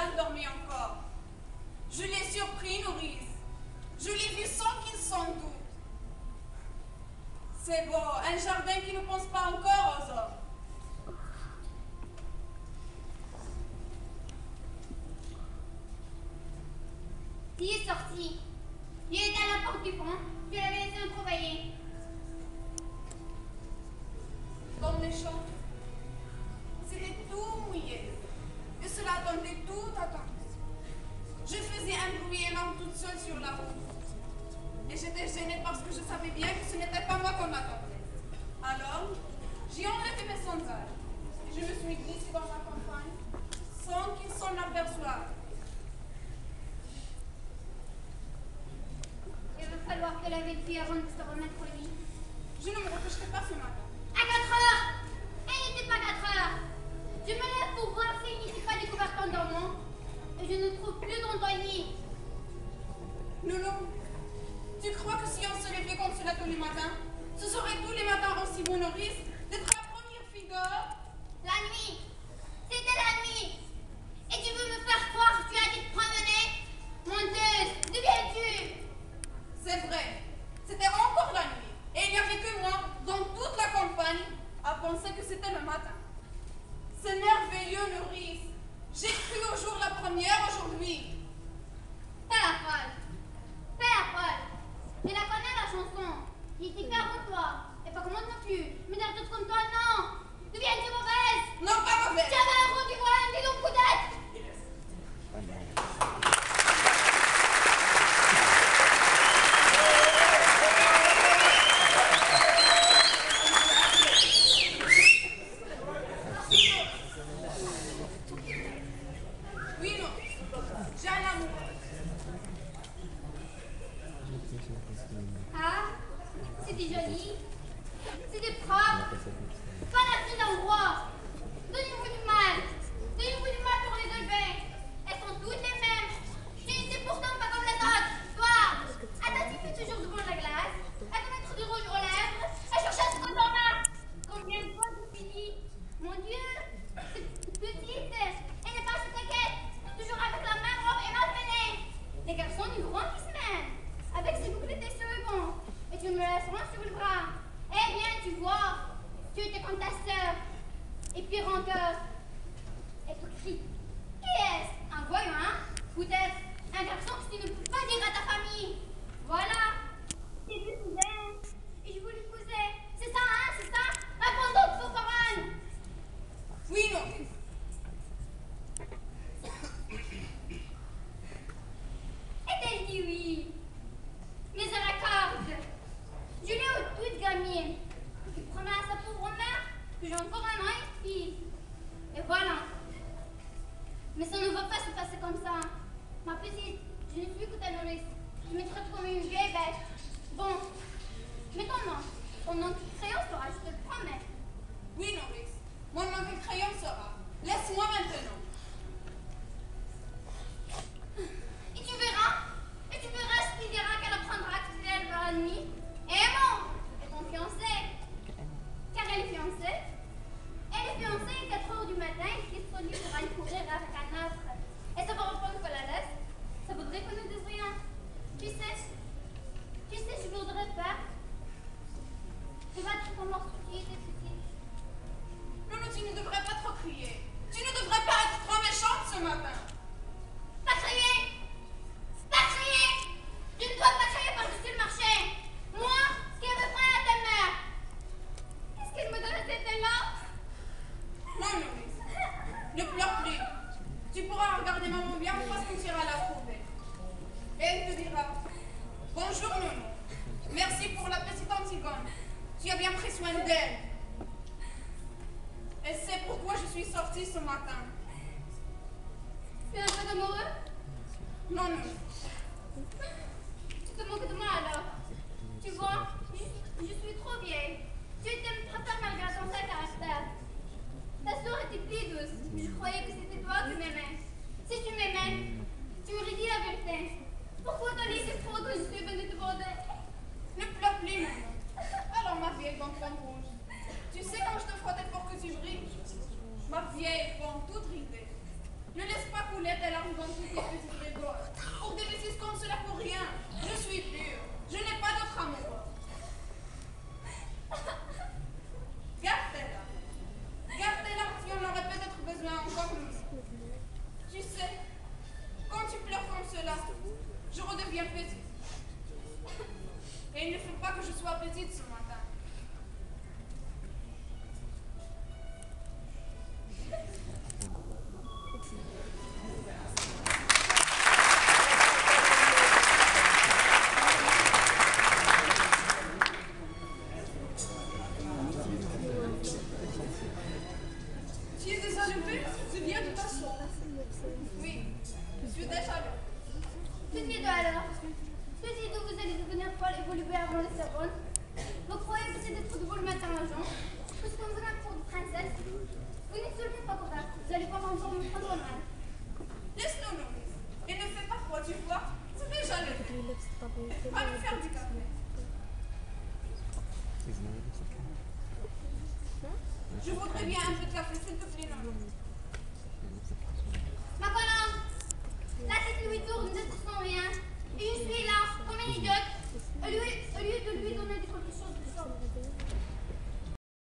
elle dormait encore. Je l'ai surpris, nourrice. Je l'ai vu sans qu'il s'en doute. C'est beau, un jardin qui ne pense pas encore aux hommes. Il est sorti. Il était à la porte du pont. Je l'avais laissé me travailler. Comme les champs, c'était tout mouillé. Et cela attendait toute attention. Je faisais un bruit énorme toute seule sur la route. Et j'étais gênée parce que je savais bien que ce n'était pas moi qu'on attendait. Alors, j'ai enlevé mes sandales. Et je me suis glissée dans la campagne sans qu'ils s'en aperçoivent. Il va falloir te laver le pied avant de te remettre au lit. Je ne me repêcherai pas ce matin. À 4 heures! Et il n'était pas 4 heures! Je me lève pour voir s'il n'y s'est pas découvert en dormant. Et je ne trouve plus ton lit. Nounou, tu crois que si on se levait comme cela tous les matins, ce serait tous les matins aussi bon nourrice d'être la première fille dehors? La nuit! C'était la nuit! Et tu veux me faire croire que tu as été te promener? Menteuse! D'où viens-tu? C'est vrai, c'était encore la nuit. Et il n'y avait que moi, dans toute la campagne, à penser que c'était le matin. C'est merveilleux, nourrice. J'ai cru au jour la première aujourd'hui. Fais la folle! Fais la folle! Je la connais la chanson. Il était fait avant toi. Et pas comment tu me dire toutes comme toi, non! D'où viens-tu, mauvaise? Non, pas mauvaise. Tu avais un gros du voile, dis donc peut-être! Oui, non. J'ai un amour. Ah, c'était joli. C'était propre. Pas la fille d'un roi. Donnez-vous du mal. Donnez-vous du mal pour les élever. Elles sont toutes les mêmes. Tu n'étais pourtant pas comme les autres. Toi, à t'attiper toujours devant la glace, à te mettre du rouge aux lèvres, à chercher à se contourner. Combien de fois tu finis? Mon Dieu, cette petite, elle n'est pas assez t'inquiète. Toujours avec la même robe et mal peinée. Les garçons du grand qui se mènent. Avec ses boucles d'été sur le banc. Et tu me laisses loin sur le bras. Eh bien, tu vois, tu étais comme ta sœur. Et pire encore, elle te crie. Qui est-ce? Un voyant, hein? Peut-être un garçon que tu ne peux pas dire à ta famille. Voilà. C'est lui, cousin. Et je vous l'épousais. C'est ça, hein? C'est ça? Réponds donc, faux parole. Oui, non. Et t'ai dit oui. Miséricorde. Je l'ai au tout de gamine. Tu promets à sa pauvre mère que j'ai encore un an et fille. Et voilà. Mais ça ne va pas se passer comme ça. Ma petite, je ne suis que ta nourrice. Tu me traites comme une vieille bête. Bon, mais ton nom de crayon sera, je te le promets. Oui, nourrice. Mon nom de crayon sera. Laisse-moi maintenant. Et tu verras ce qu'il dira qu'elle apprendra que tu es la nuit. Et bon, et ton fiancé. Car elle est fiancée. Elle est fiancée à 4 heures du matin et qui est solide pour aller courir avec un autre. Et ça va reprendre que la laisse. Ça voudrait qu'on ne dise rien. Tu sais, je voudrais pas. Tu vas te comme lorsque tu étais petite. Non, tu ne devrais pas trop crier. Tu ne devrais pas être trop méchante ce matin. Pas crier! Pas crier! Tu ne dois pas crier par-dessus le marché. Moi, qui avais faim à ta mère. Qu'est-ce qu'elle me donne cette tête-là? Non, nourrice. Ne pleure plus. Tu pourras regarder maman bien parce qu'on ira la trouver. Et elle te dira bonjour, Nounou. Merci pour la petite Antigone. Tu as bien pris soin d'elle. Et c'est pourquoi je suis sortie ce matin. Tu es un peu amoureux? Non, non. Tu te moques de moi alors. Tu vois, je suis trop vieille. Tu t'aimes très fort malgré ton sale caractère. Ta soeur était plus douce, mais je croyais que c'était toi qui m'aimais. Si tu m'aimais, tu m'aurais dit la vérité. Pourquoi t'as laissé trop que je suis venue te border? Ne pleure plus, maman. Alors, ma vieille banqueronne rouge, tu sais quand je te frottais pour que tu brilles? Ma vieille banque toute ridée. Ne laisse pas couler tes larmes alors. Sitôt vous allez devenir folle et vous lever avant le savon. Vous croyez que c'est d'être debout le matin à jeun. Parce qu'on vous a pour de princesse. Vous n'êtes seulement pas coupable. Vous allez pas encore me prendre mal. Laisse-nous, nourrice. Et ne fais pas quoi, tu vois. C'est déjà le fait. Va nous faire du café. Je voudrais bien un peu de café, s'il te plaît, non.